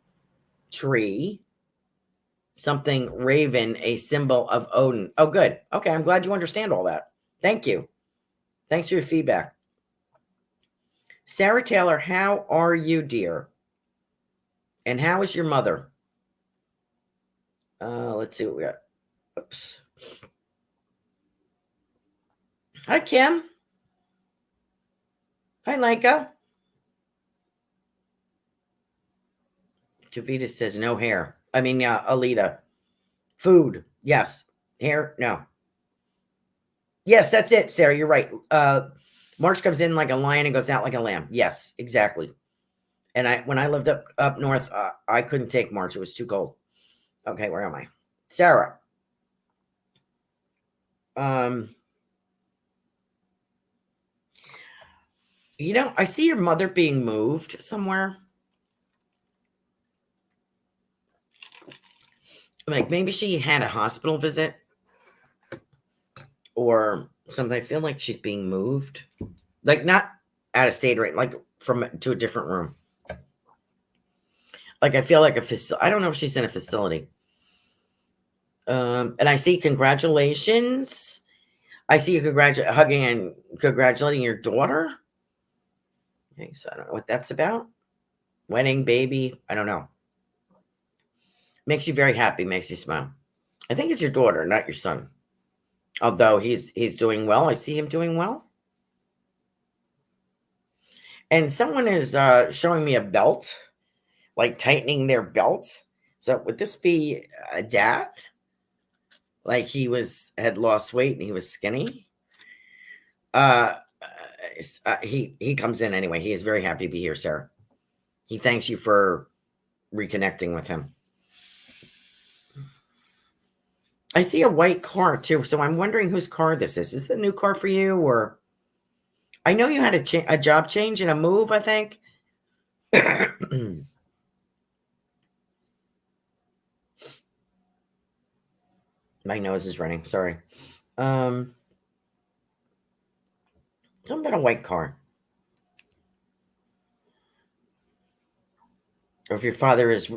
tree. Something raven, a symbol of Odin. Oh, good. Okay, I'm glad you understand all that. Thank you. Thanks for your feedback. Sarah Taylor, how are you, dear? And how is your mother? Let's see what we got. Oops. Hi, Kim. Hi, Leica. Javita says no hair. I mean, Alita. Food. Yes. Hair. No. Yes, that's it, Sarah. You're right. March comes in like a lion and goes out like a lamb. Yes, exactly. And when I lived up north, I couldn't take March. It was too cold. Okay, where am I? Sarah. I see your mother being moved somewhere. Like maybe she had a hospital visit or something. I feel like she's being moved. Like not out of state, right? Like to a different room. Like I feel like a facility. I don't know if she's in a facility. And I see congratulations. I see you hugging and congratulating your daughter. Okay, so I don't know what that's about. Wedding, baby. I don't know. Makes you very happy. Makes you smile. I think it's your daughter, not your son. Although he's doing well. I see him doing well. And someone is showing me a belt, like tightening their belts. So would this be a dad? Like he had lost weight and he was skinny? He comes in anyway. He is very happy to be here, Sarah. He thanks you for reconnecting with him. I see a white car too, so I'm wondering whose car this is. Is this a new car for you, or I know you had a job change and a move, I think. My nose is running. Sorry. Something about a white car. Or if your father is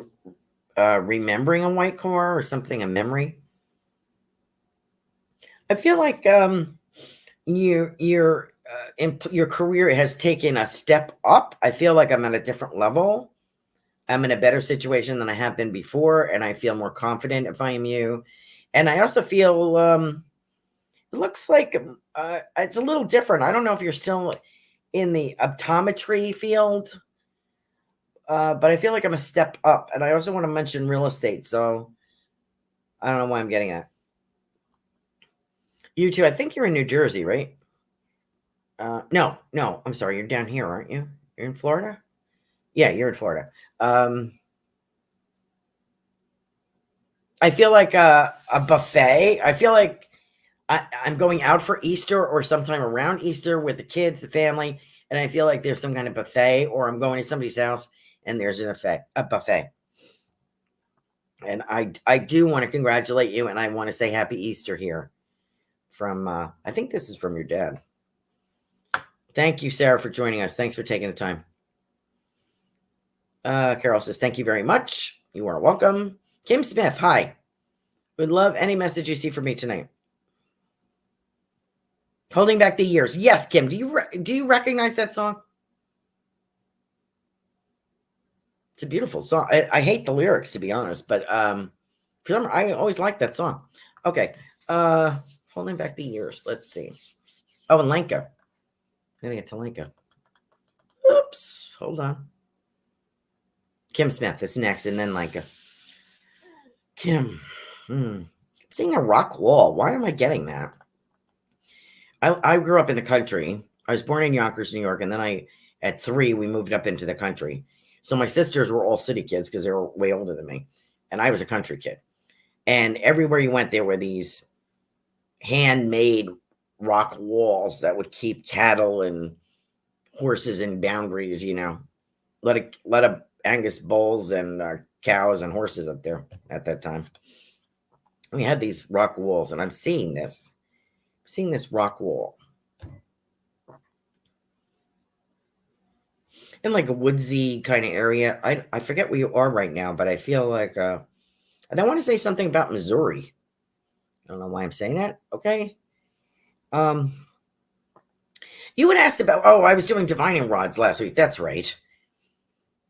remembering a white car or something, a memory. I feel like your career has taken a step up. I feel like I'm at a different level. I'm in a better situation than I have been before, and I feel more confident if I am you. And I also feel it looks like it's a little different. I don't know if you're still in the optometry field, but I feel like I'm a step up. And I also want to mention real estate, so I don't know why I'm getting at. You too. I think you're in New Jersey, right? No, I'm sorry. You're down here, aren't you? You're in Florida? Yeah, you're in Florida. I feel like a buffet. I feel like I'm going out for Easter or sometime around Easter with the kids, the family, and I feel like there's some kind of buffet, or I'm going to somebody's house and there's a buffet. And I do want to congratulate you, and I want to say Happy Easter here from, I think this is from your dad. Thank you, Sarah, for joining us. Thanks for taking the time. Carol says, thank you very much. You are welcome. Kim Smith, hi. Would love any message you see from me tonight. Holding Back the Years. Yes, Kim. Do you recognize that song? It's a beautiful song. I hate the lyrics, to be honest, but I always like that song. Okay. Holding Back the Years. Let's see. Oh, and Lenka. I'm gonna get to Lenka. Oops. Hold on. Kim Smith is next, and then Lenka. Kim. I'm seeing a rock wall. Why am I getting that? I grew up in the country. I was born in Yonkers, New York, and then I At 3, we moved up into the country. So my sisters were all city kids because they were way older than me. And I was a country kid. And everywhere you went, there were these handmade rock walls that would keep cattle and horses in boundaries, a lot of Angus bulls and cows and horses up there at that time. We had these rock walls, and I'm seeing this rock wall in like a woodsy kind of area. I forget where you are right now, but I feel like I don't want to say something about Missouri. I don't know why I'm saying that. Okay. You had asked about, I was doing divining rods last week. That's right.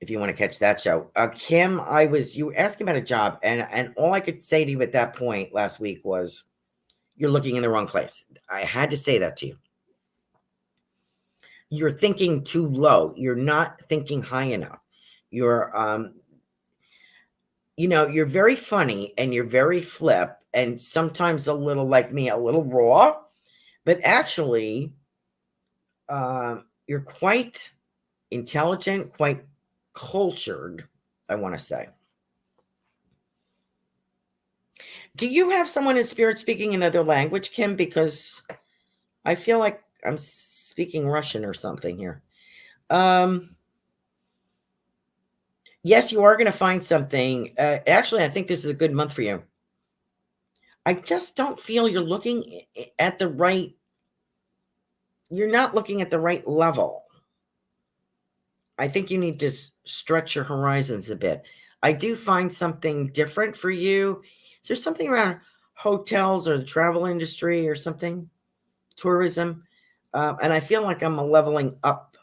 If you want to catch that show. Kim, you were asking about a job, and all I could say to you at that point last week was, you're looking in the wrong place. I had to say that to you. You're thinking too low. You're not thinking high enough. You're, you're very funny and you're very flip and sometimes a little like me, a little raw, but actually, you're quite intelligent, quite cultured, I want to say. Do you have someone in spirit speaking another language, Kim? Because I feel like I'm speaking Russian or something here. Yes, you are going to find something. Actually, I think this is a good month for you. I just don't feel you're looking at the right. You're not looking at the right level. I think you need to stretch your horizons a bit. I do find something different for you. Is there something around hotels or the travel industry or something? Tourism? And I feel like I'm leveling up.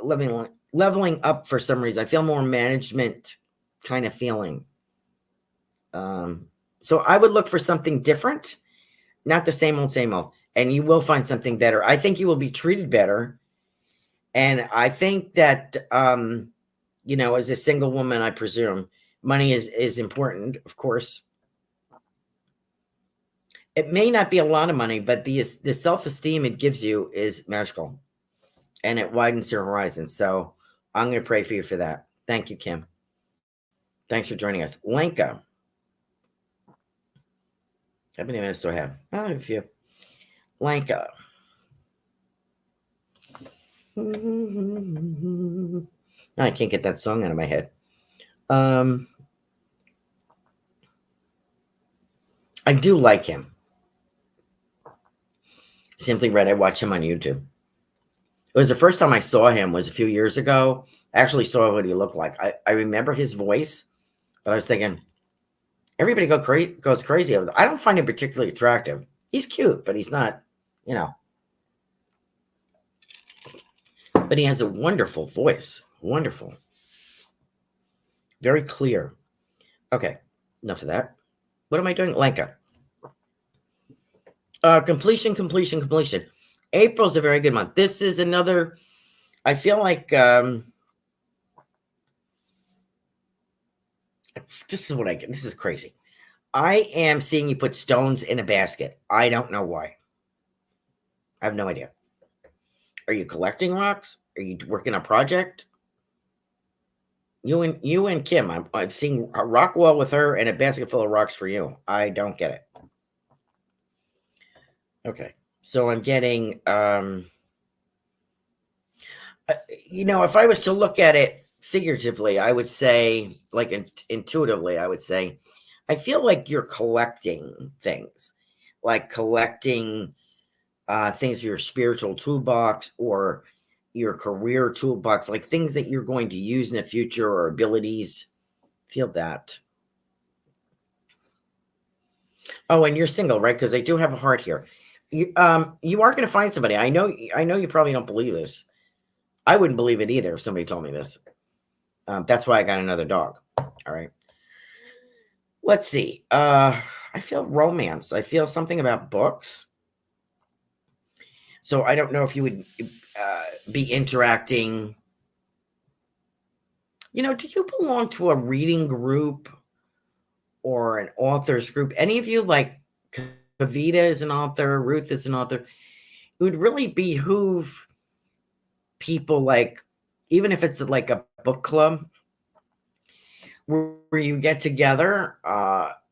Leveling up for some reason. I feel more management kind of feeling. So I would look for something different, not the same old, and you will find something better. I think you will be treated better. And I think that, as a single woman, I presume money is important, of course. It may not be a lot of money, but the self-esteem it gives you is magical. And it widens your horizon. So I'm going to pray for you for that. Thank you, Kim. Thanks for joining us. Lenka. How many minutes do I have? I have a few. Lenka. No, I can't get that song out of my head. I do like him. Simply Red. I watch him on YouTube. It was the first time I saw him was a few years ago. I actually saw what he looked like. I remember his voice, but I was thinking, everybody goes crazy over I don't find him particularly attractive. He's cute, but he's not, But he has a wonderful voice. Wonderful. Very clear. Okay, enough of that. What am I doing? Lenka. Completion. April's a very good month. This is another, I feel like, this is what I get. This is crazy. I am seeing you put stones in a basket. I don't know why. I have no idea. Are you collecting rocks? Are you working on a project? You and Kim. I'm seeing a rock wall with her and a basket full of rocks for you. I don't get it. Okay. So I'm getting, if I was to look at it figuratively, I would say, like intuitively, I would say, I feel like you're collecting things, like collecting things for your spiritual toolbox or your career toolbox, like things that you're going to use in the future or abilities. Feel that. Oh, and you're single, right? Because I do have a heart here. You are going to find somebody. I know you probably don't believe this. I wouldn't believe it either if somebody told me this. That's why I got another dog. All right. Let's see. I feel romance. I feel something about books. So I don't know if you would be interacting. Do you belong to a reading group or an author's group? Any of you, like Kavita is an author, Ruth is an author. It would really behoove people, like, even if it's like a book club where you get together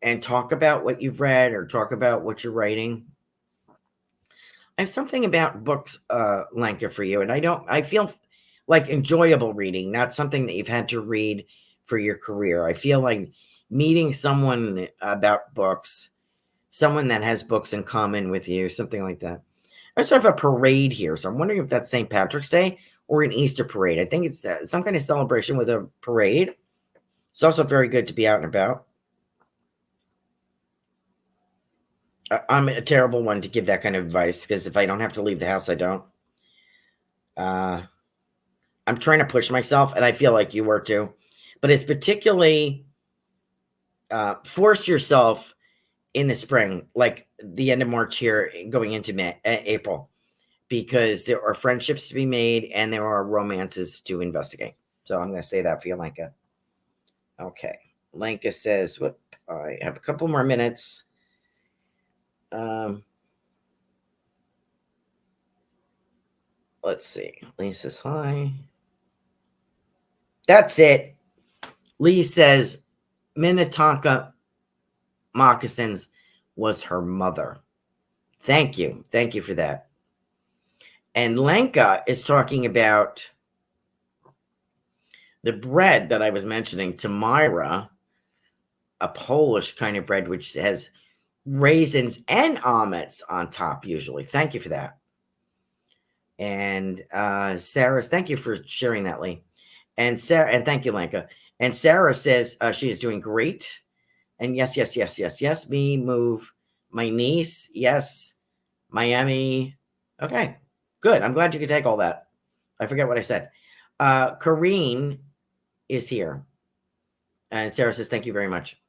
and talk about what you've read or talk about what you're writing. I have something about books, Lenka, for you. And I feel like enjoyable reading, not something that you've had to read for your career. I feel like meeting someone about books, someone that has books in common with you, something like that. I also have a parade here. So I'm wondering if that's St. Patrick's Day or an Easter parade. I think it's some kind of celebration with a parade. It's also very good to be out and about. I'm a terrible one to give that kind of advice because if I don't have to leave the house, I don't. I'm trying to push myself, and I feel like you were too. But it's particularly force yourself in the spring, like the end of March here, going into April, because there are friendships to be made and there are romances to investigate. So I'm going to say that for you, Lenka. Okay. Lenka says, whoop, I have a couple more minutes. Let's see. Lee says hi. That's it. Lee says Minnetonka moccasins was her mother. Thank you. Thank you for that. And Lenka is talking about the bread that I was mentioning to Myra, a Polish kind of bread, which has raisins and almonds on top usually. Thank you for that. And Sarah, thank you for sharing that, Lee. And Sarah, and thank you, Lenka. And Sarah says she is doing great. And yes, yes, yes, yes, yes. Me move my niece. Yes. Miami. Okay, good. I'm glad you could take all that. I forget what I said. Corrine is here. And Sarah says, thank you very much.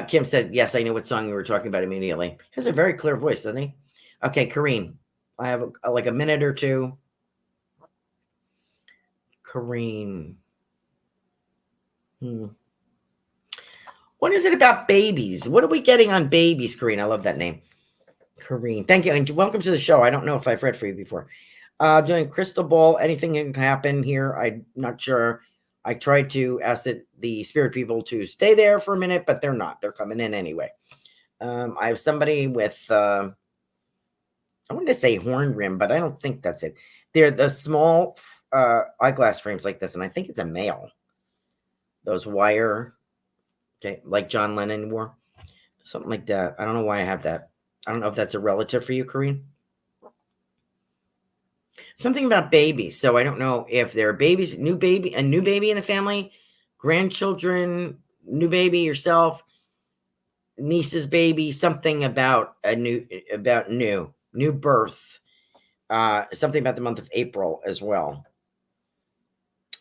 Kim said, yes, I knew what song you were talking about immediately. He has a very clear voice, doesn't he? Okay, Corrine, I have like a minute or two. Corrine. What is it about babies? What are we getting on babies, Corrine? I love that name. Corrine. Thank you. And welcome to the show. I don't know if I've read for you before. Doing crystal ball. Anything can happen here. I'm not sure. I tried to ask the spirit people to stay there for a minute, but they're not. They're coming in anyway. I have somebody with, I wanted to say horn rim, but I don't think that's it. They're the small eyeglass frames like this, and I think it's a male. Those wire, okay, like John Lennon wore. Something like that. I don't know why I have that. I don't know if that's a relative for you, Corrine. Something about babies. So I don't know if there are babies, a new baby in the family, grandchildren, new baby, yourself, niece's baby, something about new birth, something about the month of April as well.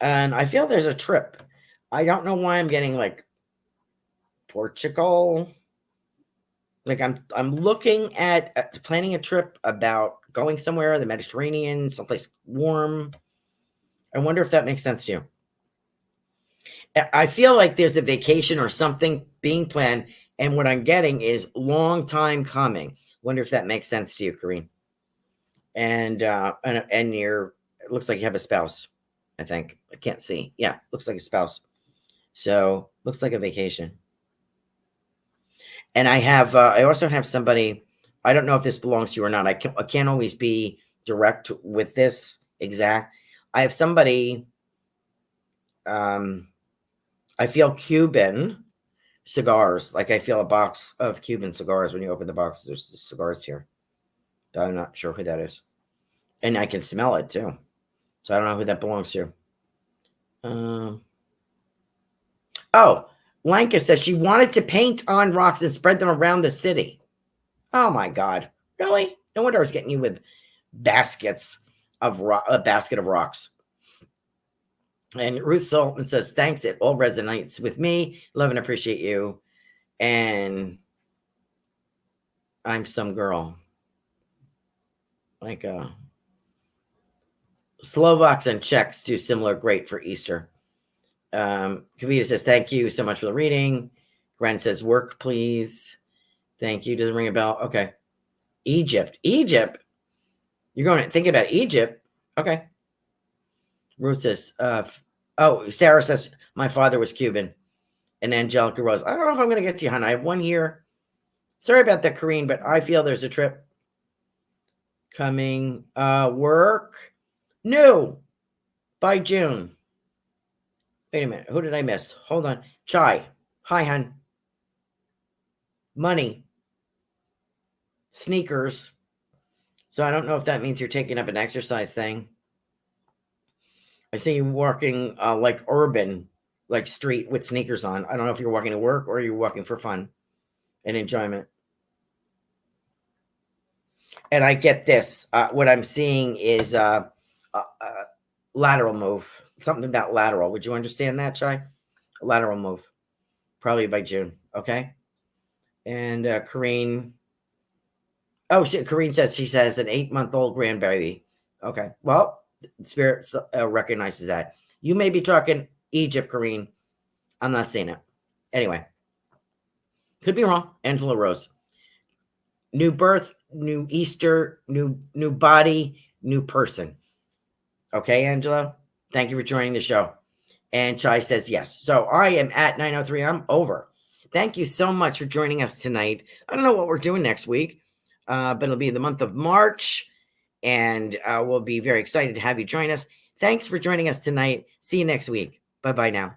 And I feel there's a trip. I don't know why I'm getting like Portugal. Like I'm looking at planning a trip about going somewhere, the Mediterranean, someplace warm. I wonder if that makes sense to you. I feel like there's a vacation or something being planned, and what I'm getting is long time coming. Wonder if that makes sense to you, Corrine. And it looks like you have a spouse, I think. I can't see. Yeah, looks like a spouse. So looks like a vacation. And I also have somebody, I don't know if this belongs to you or not. I can't always be direct with this exact. I have somebody, I feel Cuban cigars. Like I feel a box of Cuban cigars. When you open the box, there's cigars here. But I'm not sure who that is. And I can smell it too. So I don't know who that belongs to. Oh, Lanka says she wanted to paint on rocks and spread them around the city. Oh my God. Really? No wonder I was getting you with baskets of a basket of rocks. And Ruth Sultan says, thanks. It all resonates with me. Love and appreciate you. And I'm some girl. Like Slovaks and Czechs do similar great for Easter. Kavita says, thank you so much for the reading. Gren says, work, please. Thank you. Doesn't ring a bell. Okay. Egypt. You're going to think about Egypt. Okay. Ruth says, oh, Sarah says, my father was Cuban. And Angelica Rose, I don't know if I'm going to get to you, hon. I have 1 year. Sorry about that, Corrine, but I feel there's a trip coming. Work. No. By June. Wait a minute. Who did I miss? Hold on. Chai. Hi, hon. Money. Sneakers. So I don't know if that means you're taking up an exercise thing. I see you walking like urban, like street with sneakers on. I don't know if you're walking to work or you're walking for fun and enjoyment. And I get this. What I'm seeing is lateral move. Something about lateral. Would you understand that, Chai? A lateral move. Probably by June. Okay. And Corrine. Oh, Corrine says she has an 8-month-old grandbaby. Okay. Well, Spirit recognizes that. You may be talking Egypt, Corrine. I'm not seeing it. Anyway. Could be wrong. Angela Rose. New birth, new Easter, new body, new person. Okay, Angela? Thank you for joining the show. And Chai says yes. So I am at 9:03. I'm over. Thank you so much for joining us tonight. I don't know what we're doing next week, but it'll be the month of March. And we'll be very excited to have you join us. Thanks for joining us tonight. See you next week. Bye-bye now.